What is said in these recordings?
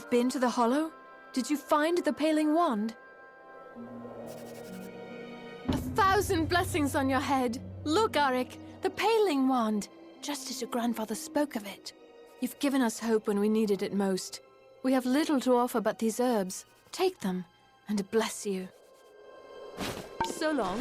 You've been to the Hollow? Did you find the Paling Wand? 1,000 blessings on your head! Look, Arik, the Paling Wand! Just as your grandfather spoke of it. You've given us hope when we needed it most. We have little to offer but these herbs. Take them, and bless you. So long.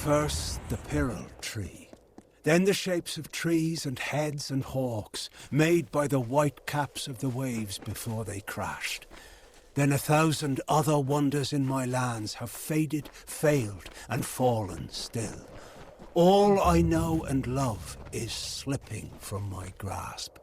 First, the Pyrrhal tree. Then the shapes of trees and heads and hawks, made by the white caps of the waves before they crashed. Then 1,000 other wonders in my lands have faded, failed, and fallen still. All I know and love is slipping from my grasp.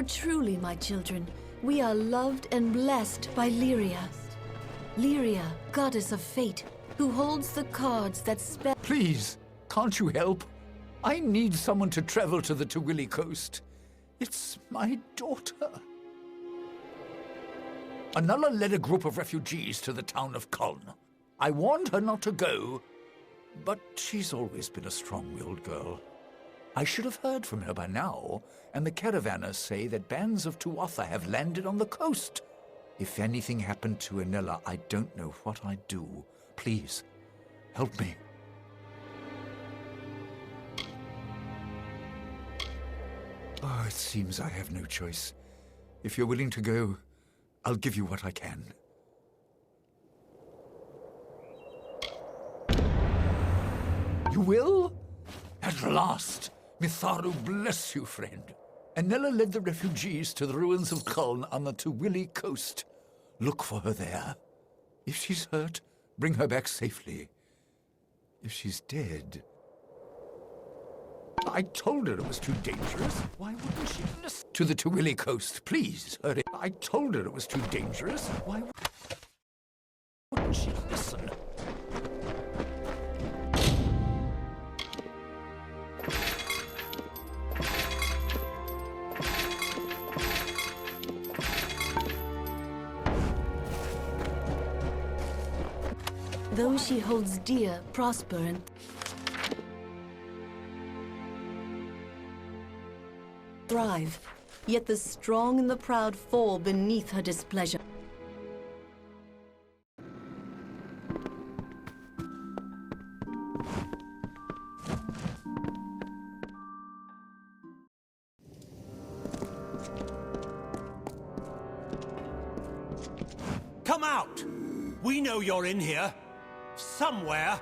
For truly, my children, we are loved and blessed by Lyria. Lyria, goddess of fate, who holds the cards that spell... Please, can't you help? I need someone to travel to the Tawili coast. It's my daughter. Anala led a group of refugees to the town of Kuln. I warned her not to go, but she's always been a strong-willed girl. I should have heard from her by now, and the caravanners say that bands of Tuatha have landed on the coast. If anything happened to Anela, I don't know what I'd do. Please, help me. Oh, it seems I have no choice. If you're willing to go, I'll give you what I can. You will? At last! Mitharu bless you, friend. Anella led the refugees to the ruins of Culn on the Tywilly coast. Look for her there. If she's hurt, bring her back safely. If she's dead... I told her it was too dangerous. Why wouldn't she listen? To the Tywilly coast, please, hurry. I told her it was too dangerous. Why wouldn't she listen? Those she holds dear prosper and thrive, yet the strong and the proud fall beneath her displeasure. Come out! We know you're in here. Somewhere.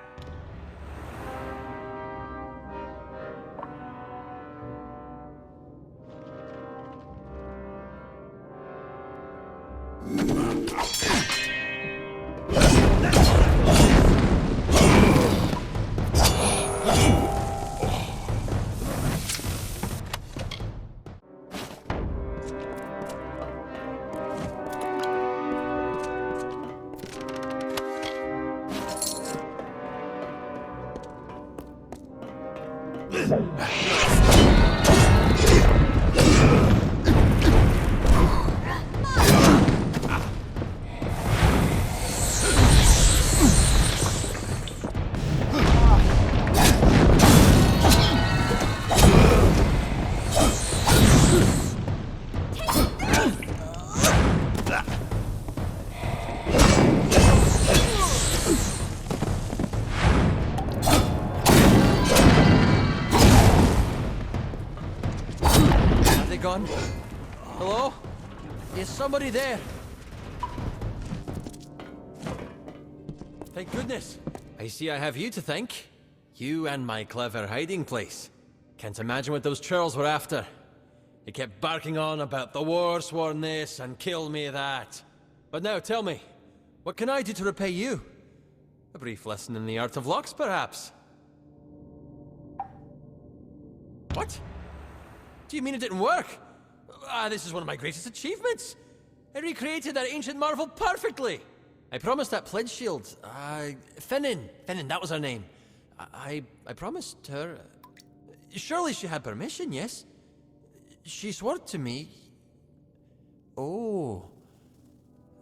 Gone? Hello? Is somebody there? Thank goodness. I see I have you to thank. You and my clever hiding place. Can't imagine what those churls were after. They kept barking on about the war sworn this and kill me that. But now tell me, what can I do to repay you? A brief lesson in the art of locks, perhaps? What? Do you mean it didn't work? This is one of my greatest achievements. I recreated that ancient marvel perfectly. I promised that pledge shield. Finnan, that was her name. I promised her. Surely she had permission, yes? She swore to me. Oh,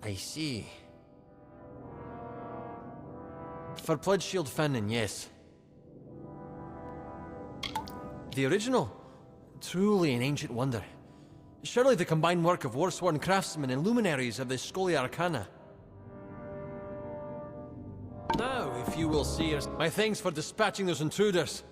I see. For pledge shield Finnan, yes. The original. Truly an ancient wonder. Surely the combined work of war-sworn craftsmen and luminaries of the Scholia Arcana. Now, if you will see us, my thanks for dispatching those intruders.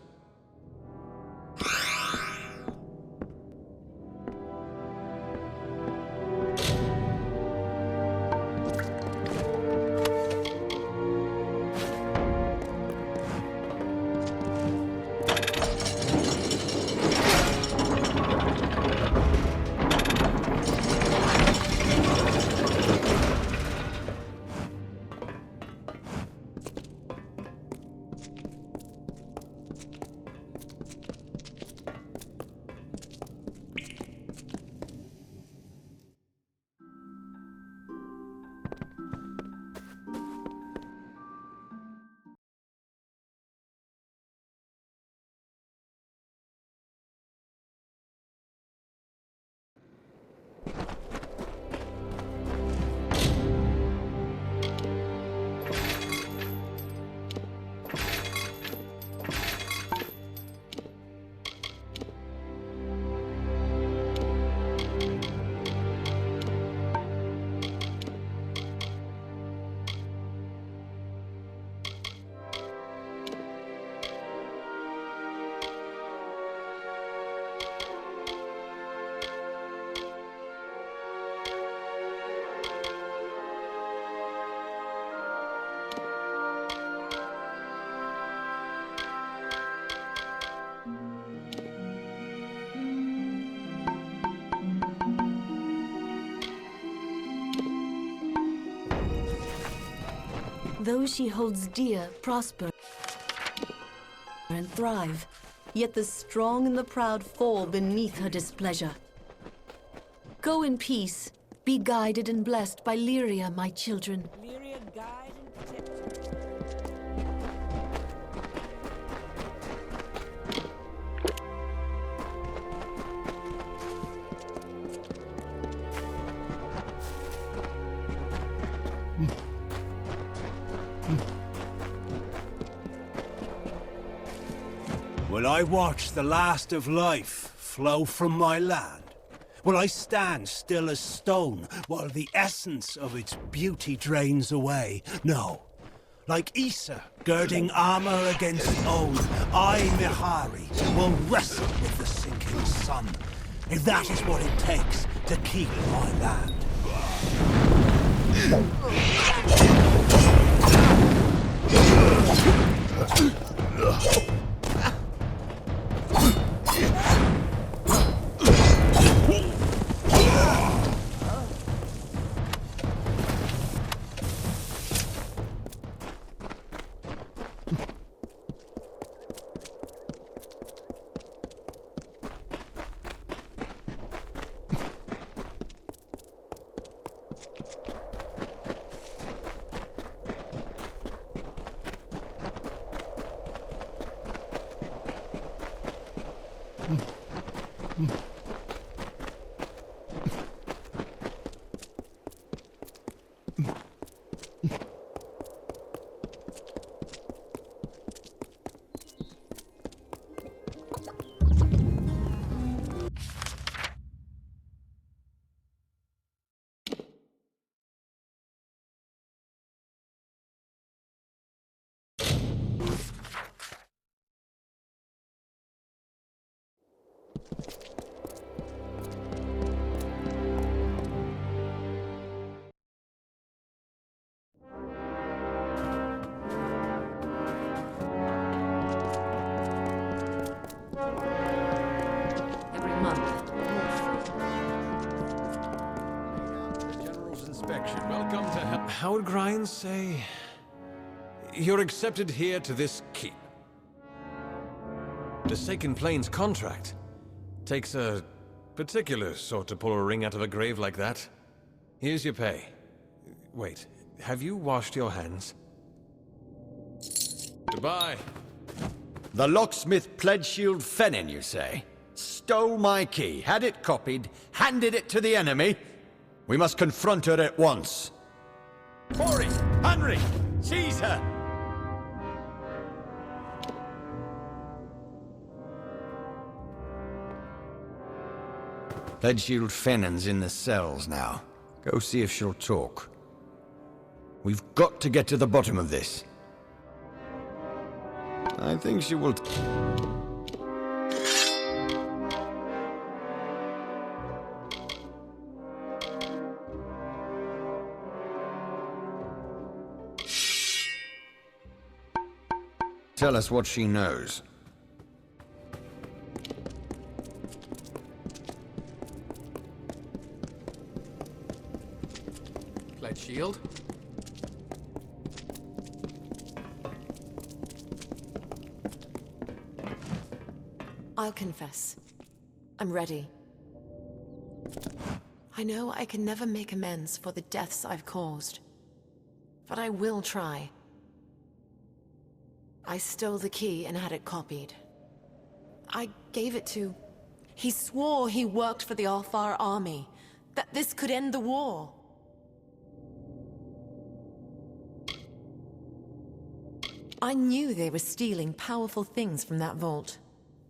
Those she holds dear prosper and thrive, yet the strong and the proud fall beneath her displeasure. Go in peace. Be guided and blessed by Lyria, my children. Lyria, guide and protect you. Will I watch the last of life flow from my land? Will I stand still as stone while the essence of its beauty drains away? No. Like Issa, girding armor against oath, I, Mihari, will wrestle with the sinking sun, if that is what it takes to keep my land. Every month. The General's inspection. Welcome to How would Grimes say? You're accepted here to this keep. The Saken Plains contract takes a particular sort to pull a ring out of a grave like that. Here's your pay. Wait, have you washed your hands? Goodbye. The locksmith Pledgeshield Fennin, you say? Stole my key, had it copied, handed it to the enemy? We must confront her at once. Corey! Henry! Seize her! Pledgeshield Fennin's in the cells now. Go see if she'll talk. We've got to get to the bottom of this. I think she will... Tell us what she knows. Pledge shield. I'll confess. I'm ready. I know I can never make amends for the deaths I've caused. But I will try. I stole the key and had it copied. I gave it to... He swore he worked for the Alfar army, that this could end the war. I knew they were stealing powerful things from that vault.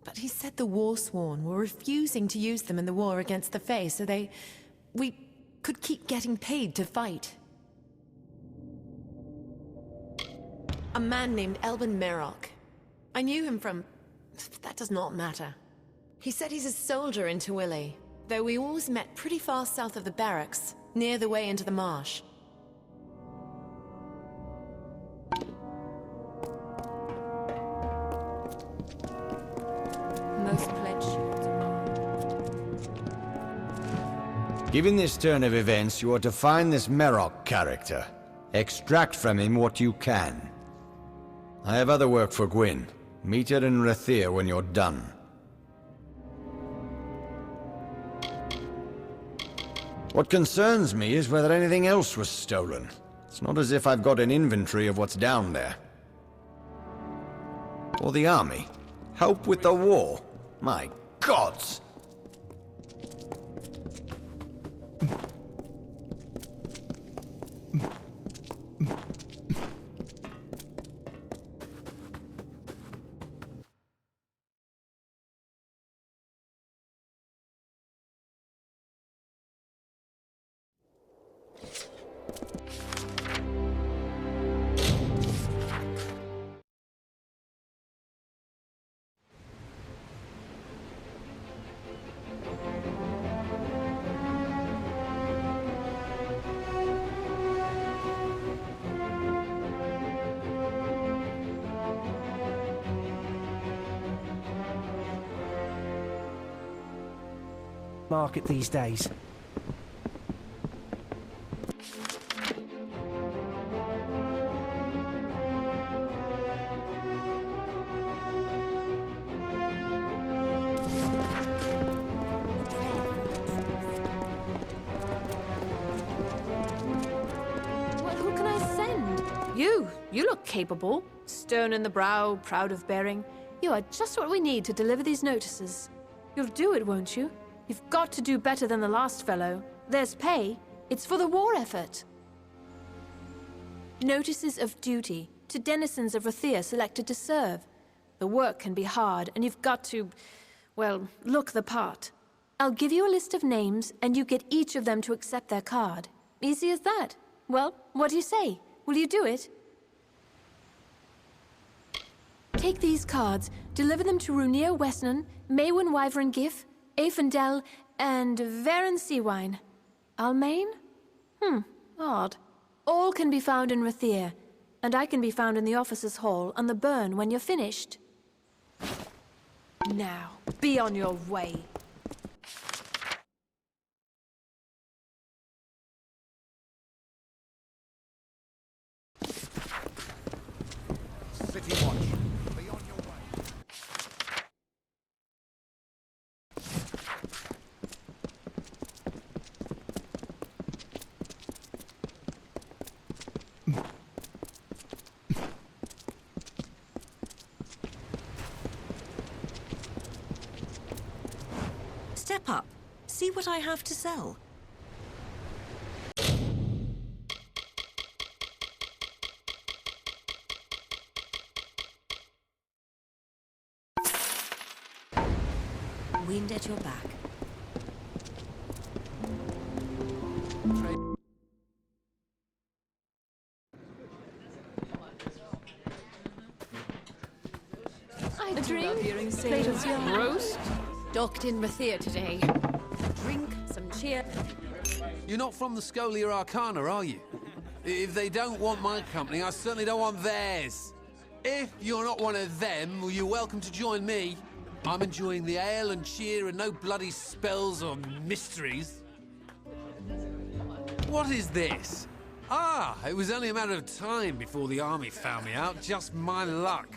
But he said the Warsworn were refusing to use them in the war against the Fae, so we could keep getting paid to fight. A man named Elben Merok. I knew him from... that does not matter. He said he's a soldier in Tawili, though we always met pretty far south of the barracks, near the way into the marsh. Most pledge shields are mine. Given this turn of events, you are to find this Merok character. Extract from him what you can. I have other work for Gwyn. Meet her in Rathir when you're done. What concerns me is whether anything else was stolen. It's not as if I've got an inventory of what's down there. Or the army. Help with the war. My gods! Market these days. Well, who can I send? You look capable. Stern in the brow, proud of bearing. You are just what we need to deliver these notices. You'll do it, won't you? You've got to do better than the last fellow. There's pay. It's for the war effort. Notices of duty to denizens of Rathir selected to serve. The work can be hard, and you've got to, well, look the part. I'll give you a list of names, and you get each of them to accept their card. Easy as that. Well, what do you say? Will you do it? Take these cards, deliver them to Runir Westnon, Maywin Wyvern Gif, Afendel, and Varen Seawine. Almain? Odd. All can be found in Rathir, and I can be found in the officers' hall on the burn when you're finished. Now, be on your way. City Watch. Be on your way. Step up. See what I have to sell. Wind at your back. A drink, plate of roast. Docked in Rathir today. Drink, some cheer. You're not from the Scholia Arcana, are you? If they don't want my company, I certainly don't want theirs. If you're not one of them, well, you're welcome to join me. I'm enjoying the ale and cheer and no bloody spells or mysteries. What is this? Ah, it was only a matter of time before the army found me out. Just my luck.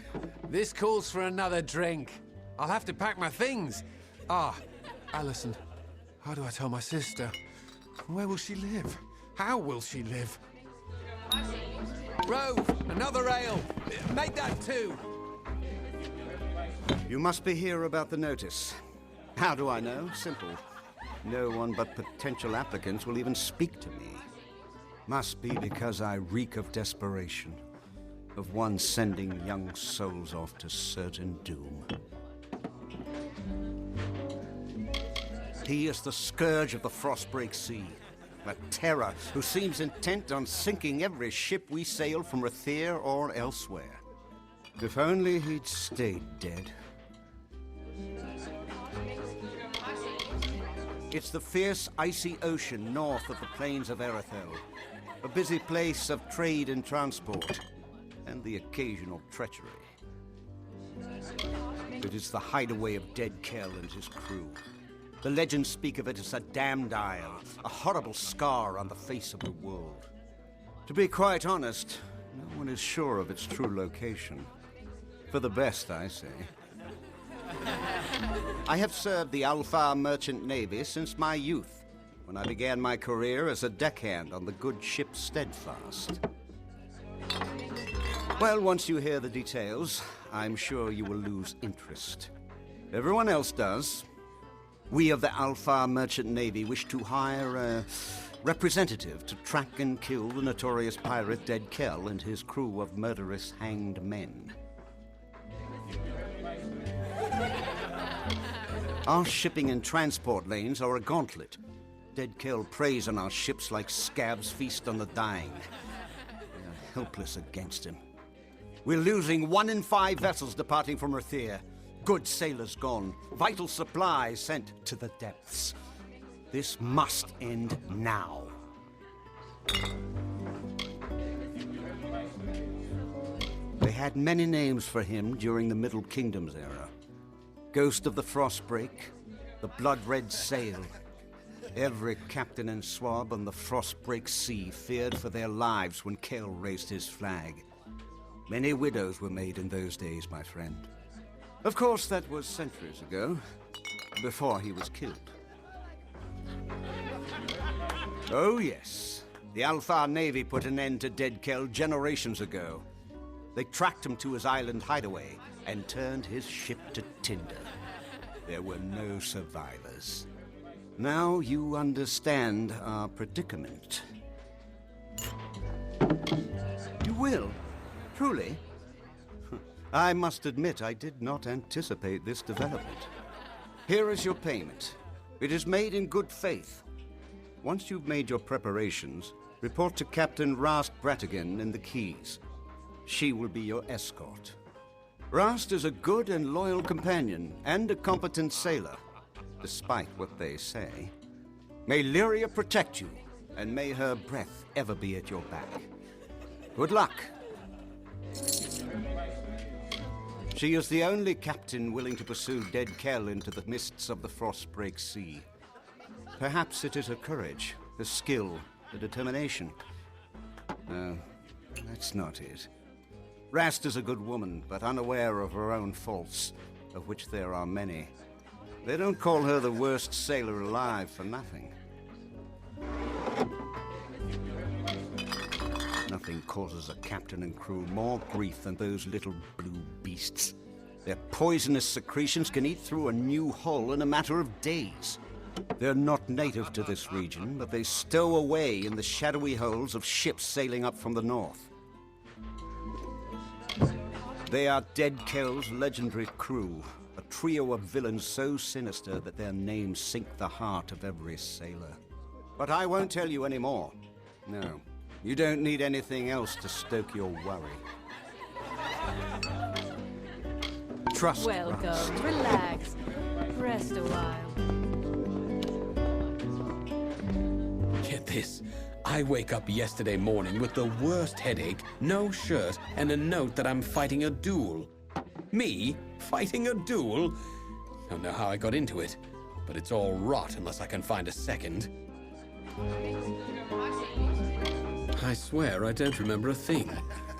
This calls for another drink. I'll have to pack my things. Ah, Alison, how do I tell my sister? Where will she live? How will she live? Rove, another ale. Make that two. You must be here about the notice. How do I know? Simple. No one but potential applicants will even speak to me. Must be because I reek of desperation, of one sending young souls off to certain doom. He is the scourge of the Frostbreak Sea, a terror who seems intent on sinking every ship we sail from Rathir or elsewhere. If only he'd stayed dead. It's the fierce, icy ocean north of the plains of Erethel, a busy place of trade and transport, and the occasional treachery. It is the hideaway of Dead Kell and his crew. The legends speak of it as a damned isle, a horrible scar on the face of the world. To be quite honest, no one is sure of its true location. For the best, I say. I have served the Alfar Merchant Navy since my youth, when I began my career as a deckhand on the good ship Steadfast. Well, once you hear the details, I'm sure you will lose interest. Everyone else does. We of the Alfar Merchant Navy wish to hire a representative to track and kill the notorious pirate Dead Kell and his crew of murderous hanged men. Our shipping and transport lanes are a gauntlet. Dead Kell preys on our ships like scabs feast on the dying. We are helpless against him. We're losing 1 in 5 vessels departing from Rathir. Good sailors gone, vital supplies sent to the depths. This must end now. They had many names for him during the Middle Kingdom's era. Ghost of the Frostbreak, the Blood-Red Sail. Every captain and swab on the Frostbreak Sea feared for their lives when Kell raised his flag. Many widows were made in those days, my friend. Of course, that was centuries ago, before he was killed. Oh yes, the Alfar Navy put an end to Dead Kell generations ago. They tracked him to his island hideaway and turned his ship to tinder. There were no survivors. Now you understand our predicament. You will? Truly? I must admit I did not anticipate this development. Here is your payment. It is made in good faith. Once you've made your preparations, report to Captain Rast Bratigan in the Keys. She will be your escort. Rast is a good and loyal companion and a competent sailor, despite what they say. May Lyria protect you, and may her breath ever be at your back. Good luck. She is the only captain willing to pursue Dead Kell into the mists of the Frostbreak Sea. Perhaps it is her courage, her skill, her determination. No, that's not it. Rast is a good woman, but unaware of her own faults, of which there are many. They don't call her the worst sailor alive for nothing. Nothing causes a captain and crew more grief than those little blue beasts. Their poisonous secretions can eat through a new hull in a matter of days. They're not native to this region, but they stow away in the shadowy holes of ships sailing up from the north. They are Dead Kell's legendary crew, a trio of villains so sinister that their names sink the heart of every sailor. But I won't tell you any more. No, you don't need anything else to stoke your worry. Trust Welcome. Rast. Relax. Rest a while. Get this. I wake up yesterday morning with the worst headache, no shirt, and a note that I'm fighting a duel. Me? Fighting a duel? Don't know how I got into it, but it's all rot unless I can find a second. I swear I don't remember a thing.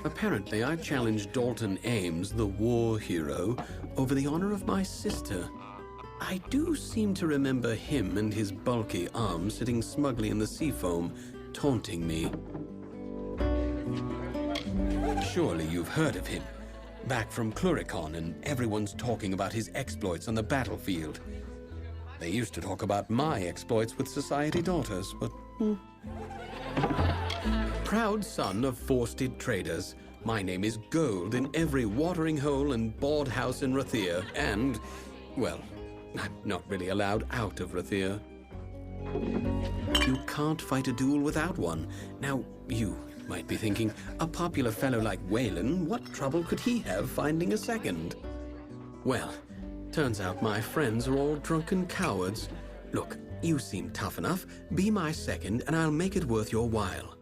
Apparently, I challenged Dalton Ames, the war hero, over the honor of my sister. I do seem to remember him and his bulky arm sitting smugly in the sea foam, taunting me. Surely you've heard of him. Back from Cluricon, and everyone's talking about his exploits on the battlefield. They used to talk about my exploits with society daughters, but... Proud son of forested traders, my name is gold in every watering hole and board house in Rathir, and, well, I'm not really allowed out of Rathir. You can't fight a duel without one. Now, you might be thinking, a popular fellow like Waylon, what trouble could he have finding a second? Well, turns out my friends are all drunken cowards. Look, you seem tough enough. Be my second, and I'll make it worth your while.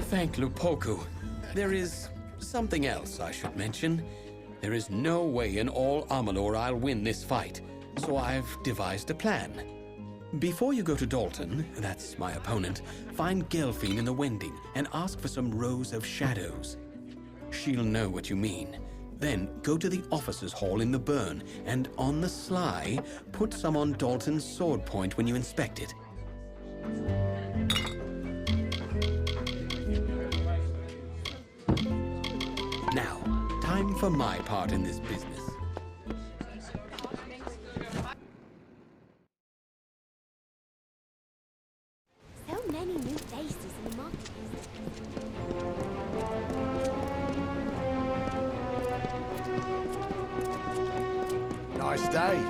Thank Lupoku. There is something else I should mention. There is no way in all Amalur I'll win this fight, so I've devised a plan. Before you go to Dalton, that's my opponent, find Gelfine in the Wending and ask for some rows of shadows. She'll know what you mean. Then go to the officers' hall in the burn and, on the sly, put some on Dalton's sword point when you inspect it. Now, time for my part in this business. So many new faces in the market. Nice day.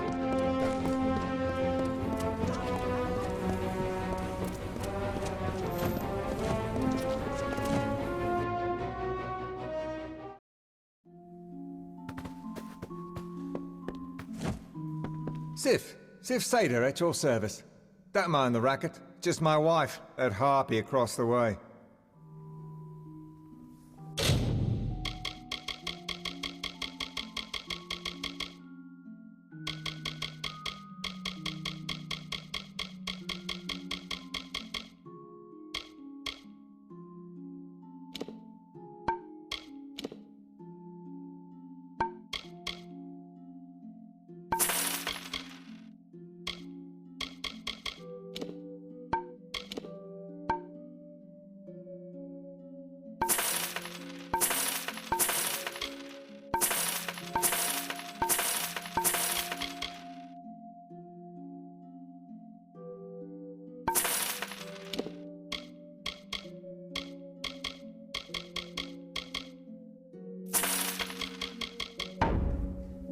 Sif Sader at your service. Don't mind the racket. Just my wife, at Harpy across the way.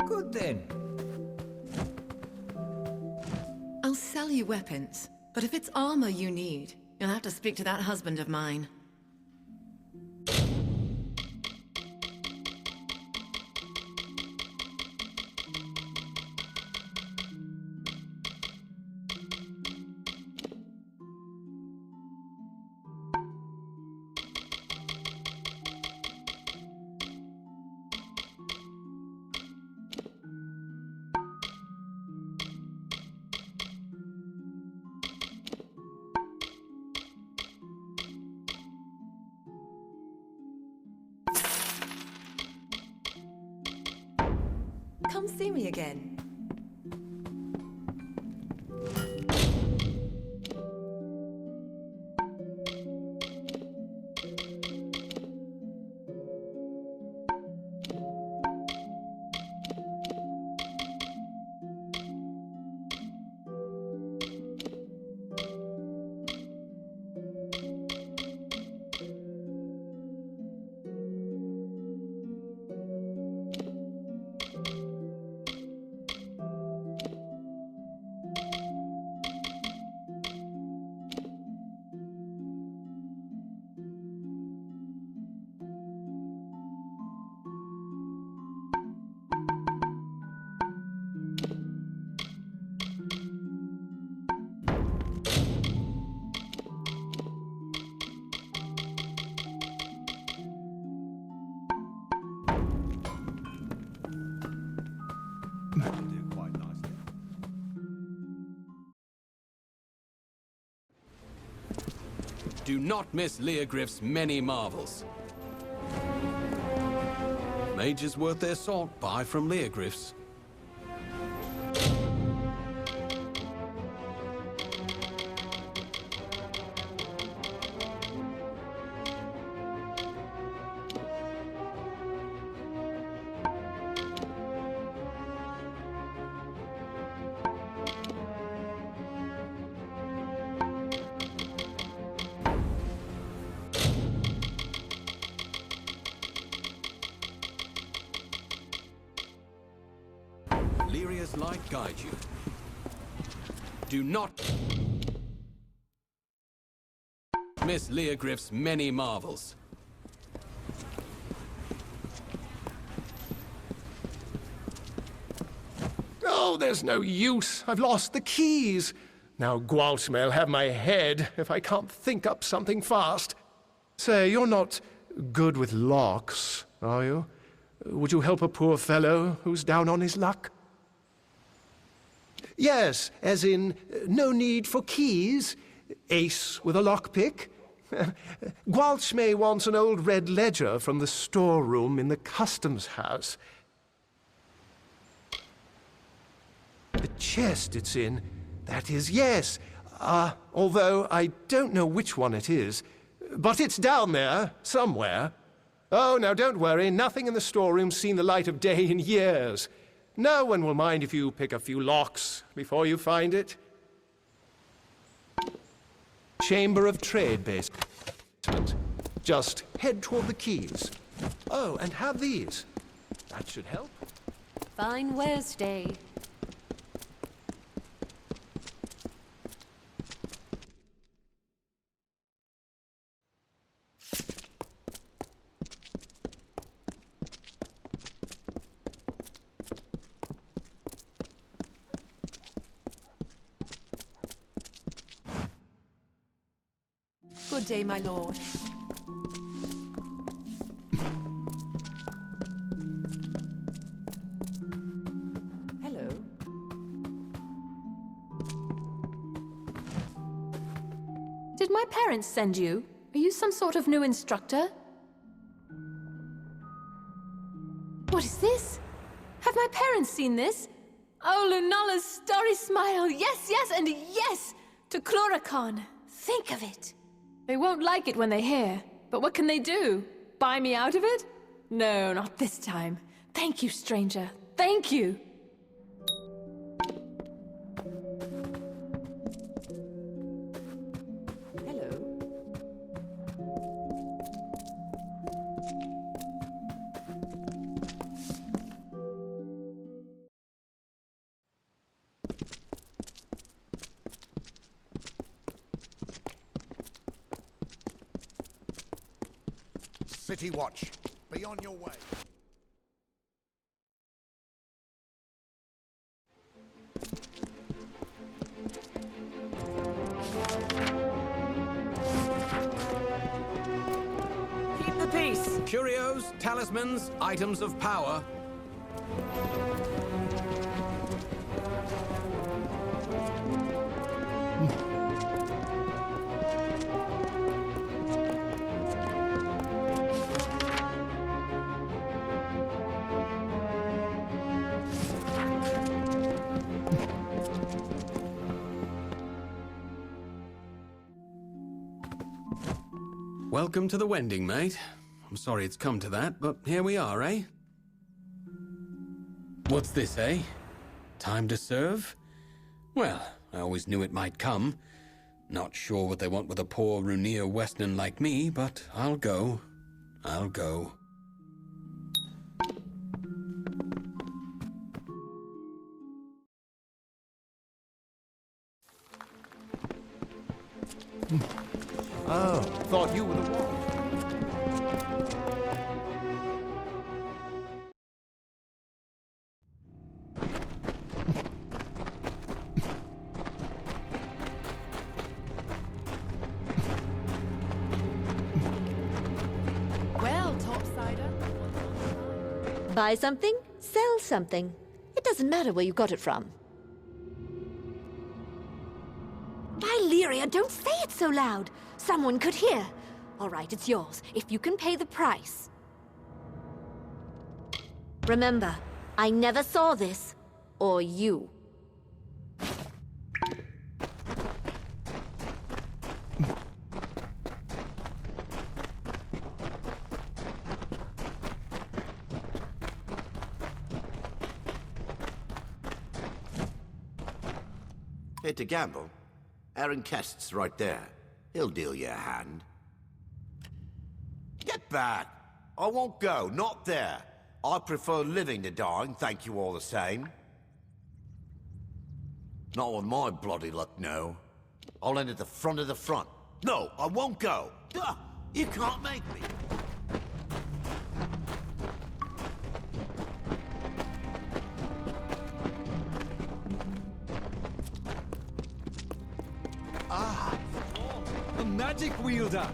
Good then. I'll sell you weapons, but if it's armor you need, you'll have to speak to that husband of mine. Come see me again. Do not miss Leogryph's many marvels. Mages worth their salt, buy from Leogryph's. Lyria's light guide you. Do not miss Leogryph's many marvels. Oh, there's no use. I've lost the keys. Now Gwalt may have my head if I can't think up something fast. Say, you're not good with locks, are you? Would you help a poor fellow who's down on his luck? Yes, as in no need for keys. Ace with a lockpick. Gwalchmay wants an old red ledger from the storeroom in the customs house. The chest it's in, that is, yes. Although I don't know which one it is. But it's down there, somewhere. Oh, now don't worry, nothing in the storeroom's seen the light of day in years. No one will mind if you pick a few locks before you find it. Chamber of Trade basement. Just head toward the keys. Oh, and have these. That should help. Fine Wednesday. Good day, my lord. Hello. Did my parents send you? Are you some sort of new instructor? What is this? Have my parents seen this? Oh, Lunala's starry smile! Yes, yes, and yes! To Chloracon! Think of it! They won't like it when they hear, but what can they do? Buy me out of it? No, not this time. Thank you, stranger. Thank you! City Watch, be on your way. Keep the peace. Curios, talismans, items of power. Welcome to the Wending, mate. I'm sorry it's come to that, but here we are, eh? What's this, eh? Time to serve? Well, I always knew it might come. Not sure what they want with a poor Runir Western like me, but I'll go. I'll go. Oh, thought you were the one. Well, topsider. Buy something, sell something. It doesn't matter where you got it from. Lyria, don't say it so loud. Someone could hear. All right, it's yours, if you can pay the price. Remember, I never saw this. Or you. Here to gamble? Aaron Kest's right there. He'll deal you a hand. Get back! I won't go, not there. I prefer living to dying, thank you all the same. Not with my bloody luck, no. I'll end at the front of the front. No, I won't go! Duh, you can't make me! Ah! A magic wielder!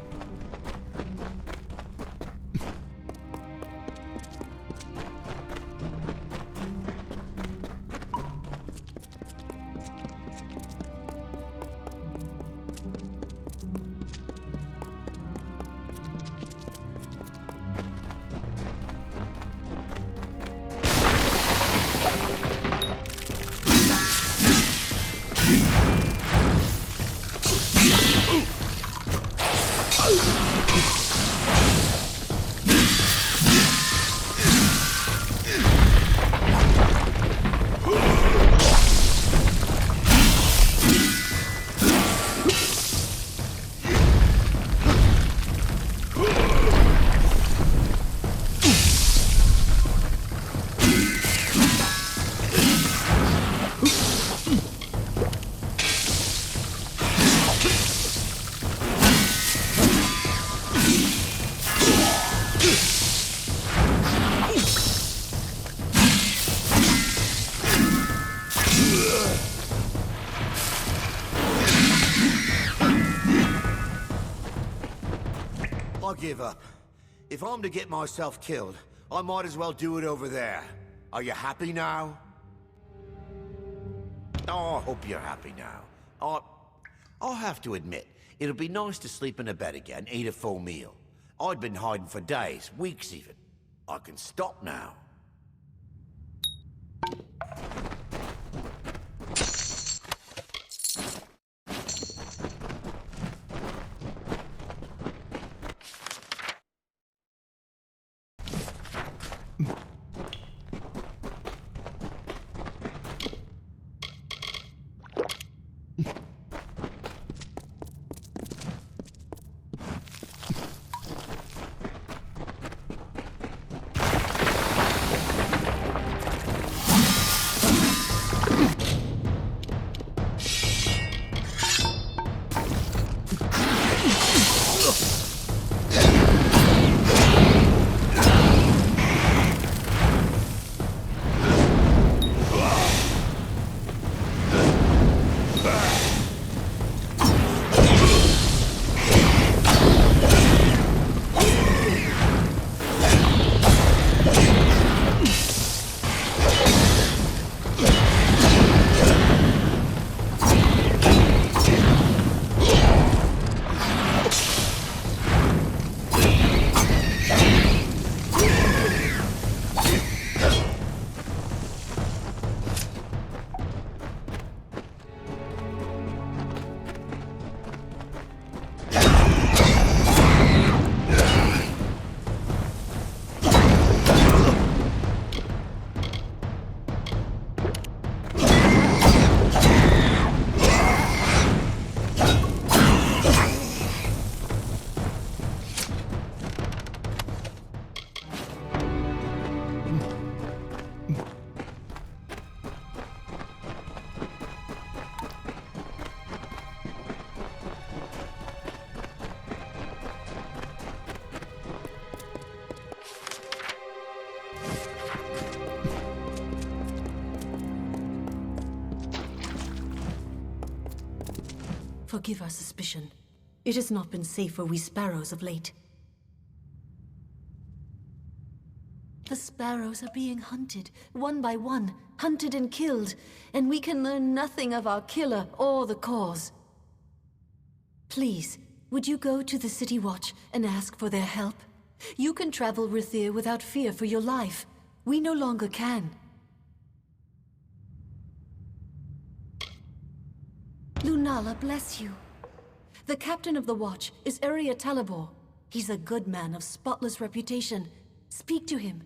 give up. If I'm to get myself killed, I might as well do it over there. Are you happy now? Oh, I hope you're happy now. I'll have to admit, it'll be nice to sleep in a bed again, eat a full meal. I'd been hiding for days, weeks even. I can stop now. Forgive our suspicion. It has not been safe for we sparrows of late. The sparrows are being hunted, one by one, hunted and killed, and we can learn nothing of our killer or the cause. Please, would you go to the City Watch and ask for their help? You can travel Rathir without fear for your life. We no longer can. Lunala bless you. The captain of the watch is Uriah Talabor. He's a good man of spotless reputation. Speak to him.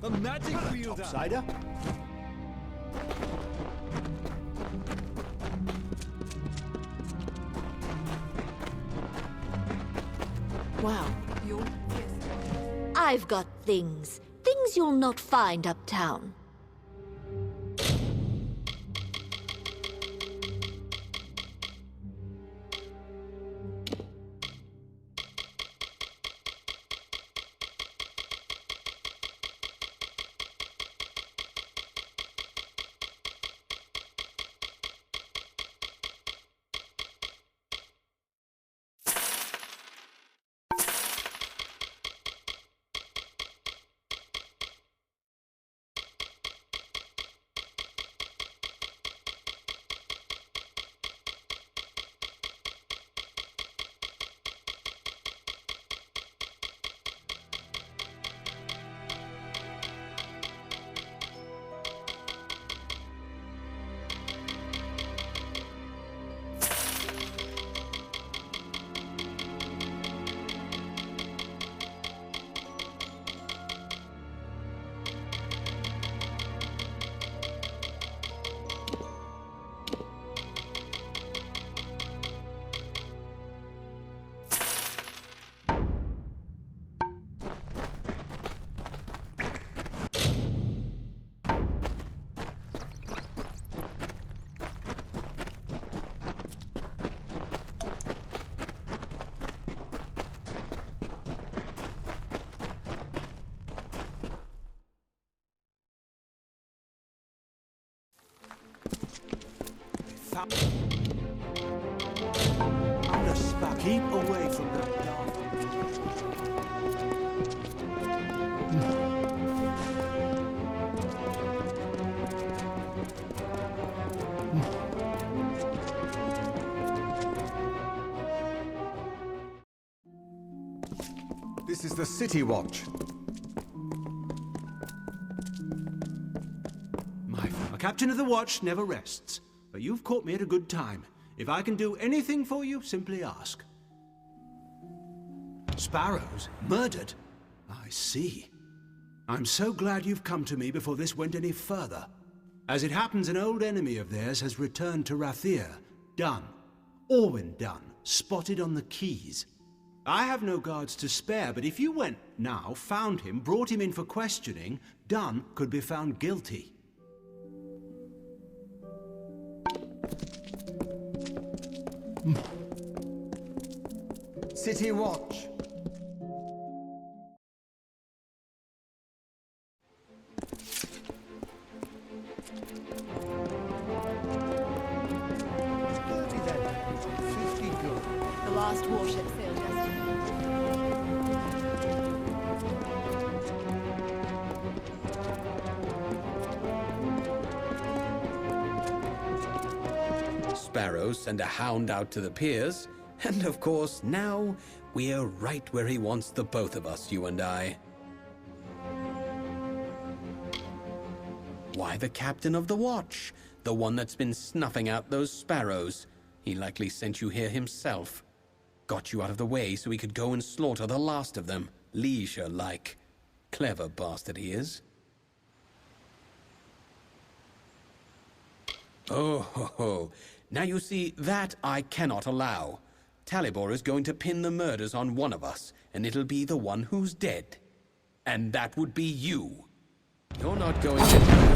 The magic wielder! Cider? Wow, you're... I've got things. Things you'll not find uptown. Keep away from that dog. This is the City Watch. A captain of the watch never rests, but you've caught me at a good time. If I can do anything for you, simply ask. Sparrows? Murdered? I see. I'm so glad you've come to me before this went any further. As it happens, an old enemy of theirs has returned to Rathir. Dunn. Orwin Dunn, spotted on the quays. I have no guards to spare, but if you went now, found him, brought him in for questioning, Dunn could be found guilty. City Watch. The last warship sailed yesterday. Sparrow send a hound out to the piers, and of course, now we're right where he wants the both of us, you and I. Why the captain of the watch? The one that's been snuffing out those sparrows. He likely sent you here himself. Got you out of the way so he could go and slaughter the last of them, leisure-like. Clever bastard he is. Oh, ho, ho. Now you see, that I cannot allow. Talibor is going to pin the murders on one of us, and it'll be the one who's dead. And that would be you. You're not going to...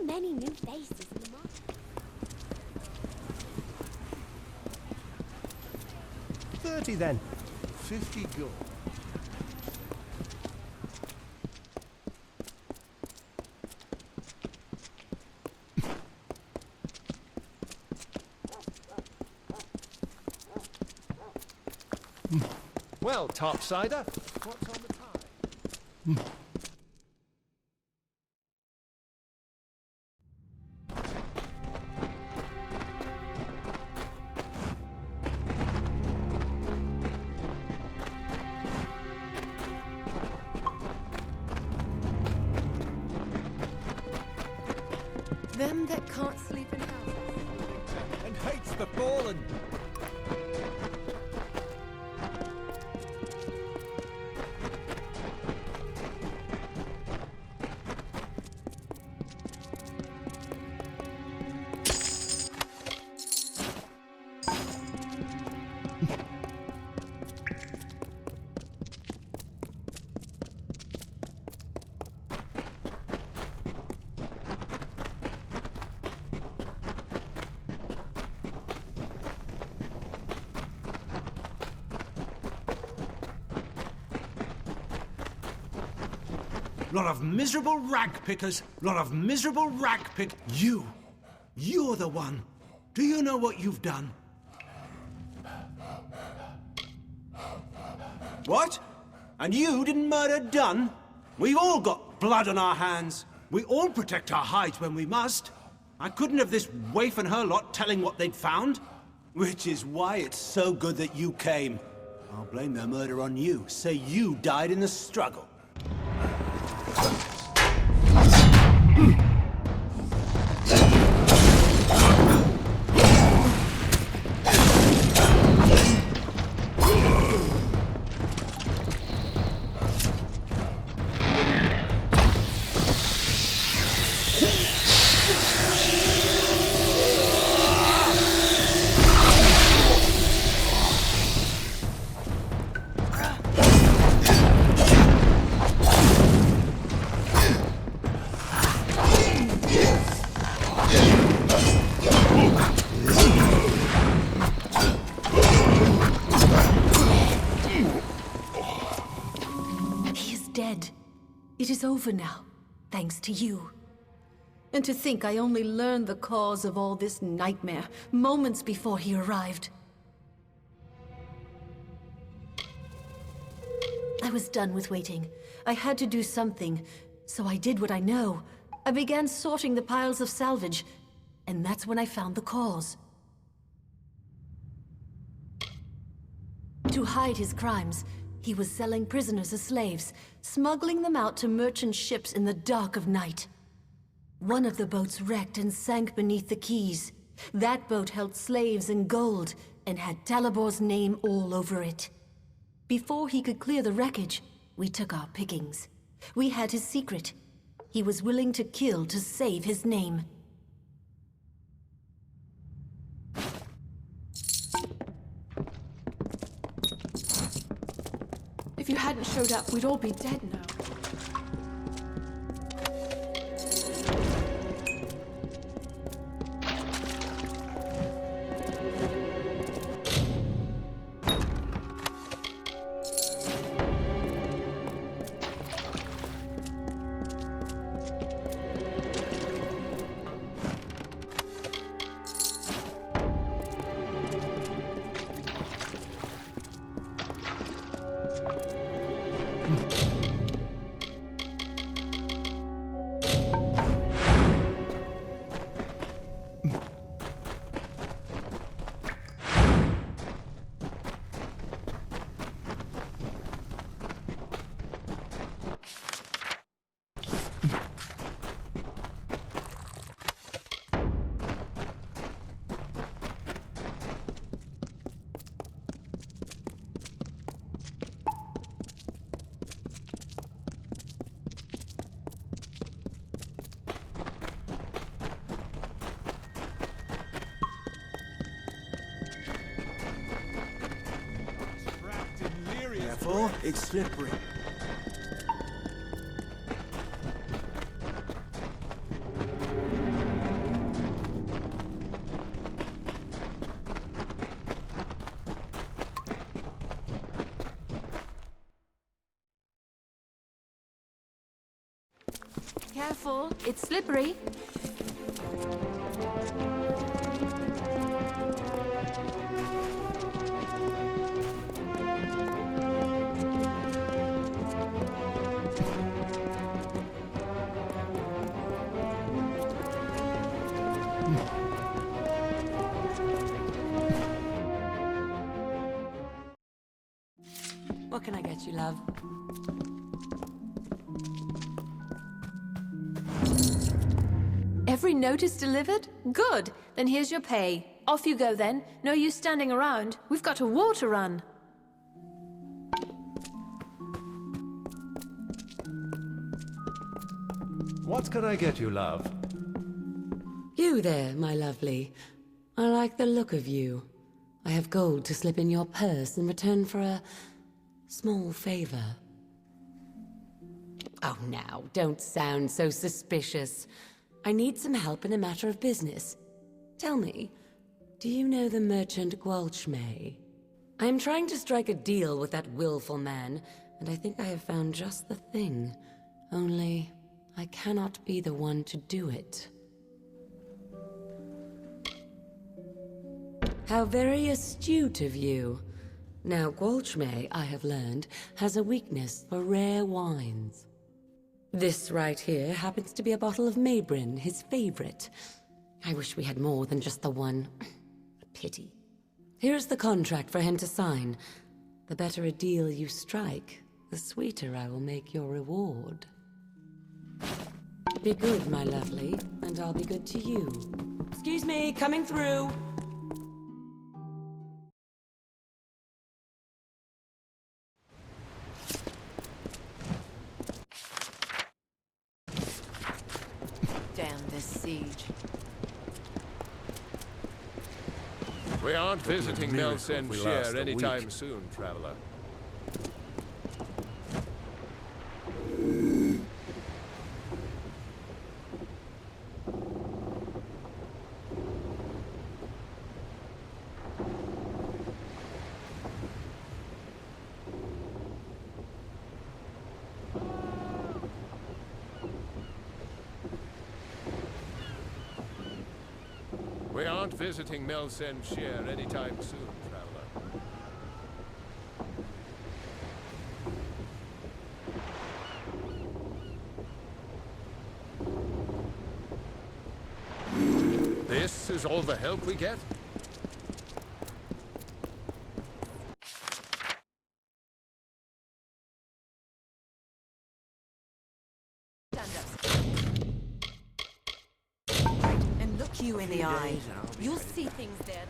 Many new faces in the market. 30 then. 50 gold. Well, topsider, what's on the tide? Them that can't sleep in houses. And hates the fallen. Lot of miserable rag pickers. Lot of miserable rag pick. You're the one. Do you know what you've done? What? And you didn't murder Dunn? We've all got blood on our hands. We all protect our hides when we must. I couldn't have this waif and her lot telling what they'd found. Which is why it's so good that you came. I'll blame their murder on you. Say you died in the struggle. It is over now, thanks to you. And to think I only learned the cause of all this nightmare moments before he arrived. I was done with waiting. I had to do something, so I did what I know. I began sorting the piles of salvage, and that's when I found the cause. To hide his crimes, he was selling prisoners as slaves, smuggling them out to merchant ships in the dark of night. One of the boats wrecked and sank beneath the quays. That boat held slaves and gold, and had Talibor's name all over it. Before he could clear the wreckage, we took our pickings. We had his secret. He was willing to kill to save his name. If you hadn't showed up, we'd all be dead now. Careful, it's slippery. Careful, it's slippery. What can I get you, love? Every note is delivered? Good. Then here's your pay. Off you go then. No use standing around. We've got a war to run. What can I get you, love? You there, my lovely. I like the look of you. I have gold to slip in your purse in return for a small favor. Oh, now, don't sound so suspicious. I need some help in a matter of business. Tell me, do you know the merchant Gwalchmey? I am trying to strike a deal with that willful man, and I think I have found just the thing. Only, I cannot be the one to do it. How very astute of you. Now, Gwalchmey, I have learned, has a weakness for rare wines. This right here happens to be a bottle of Maybrin, his favorite. I wish we had more than just the one. A pity. Here's the contract for him to sign. The better a deal you strike, the sweeter I will make your reward. Be good, my lovely, and I'll be good to you. Excuse me, coming through. Damn this siege. We aren't visiting miracle if we last Melsenshire a anytime week. soon, traveler. We aren't visiting Melsenshire anytime soon, traveler. This is all the help we get? And look you in the eye. You'll see things there.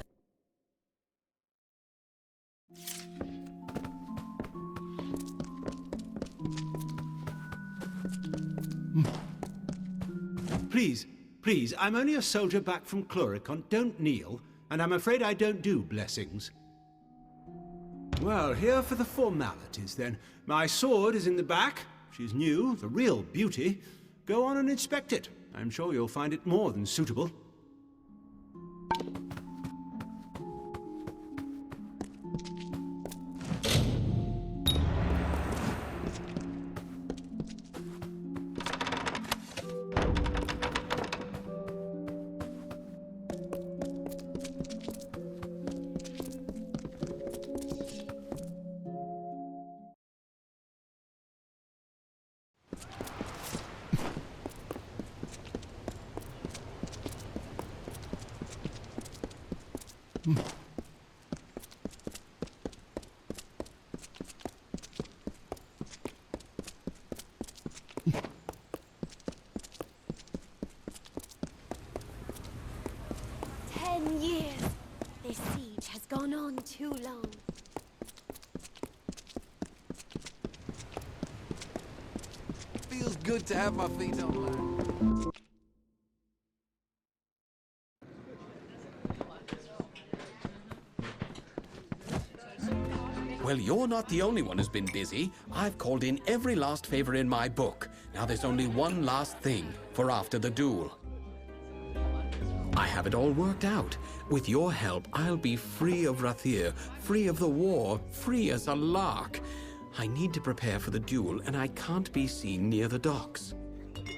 Please, please, I'm only a soldier back from Cluricon. Don't kneel, and I'm afraid I don't do blessings. Well, here for the formalities, then. My sword is in the back. She's new, the real beauty. Go on and inspect it. I'm sure you'll find it more than suitable. This siege has gone on too long. Feels good to have my feet on land. Well, you're not the only one who's been busy. I've called in every last favor in my book. Now there's only one last thing for after the duel. I have it all worked out. With your help, I'll be free of Rathir, free of the war, free as a lark. I need to prepare for the duel, and I can't be seen near the docks.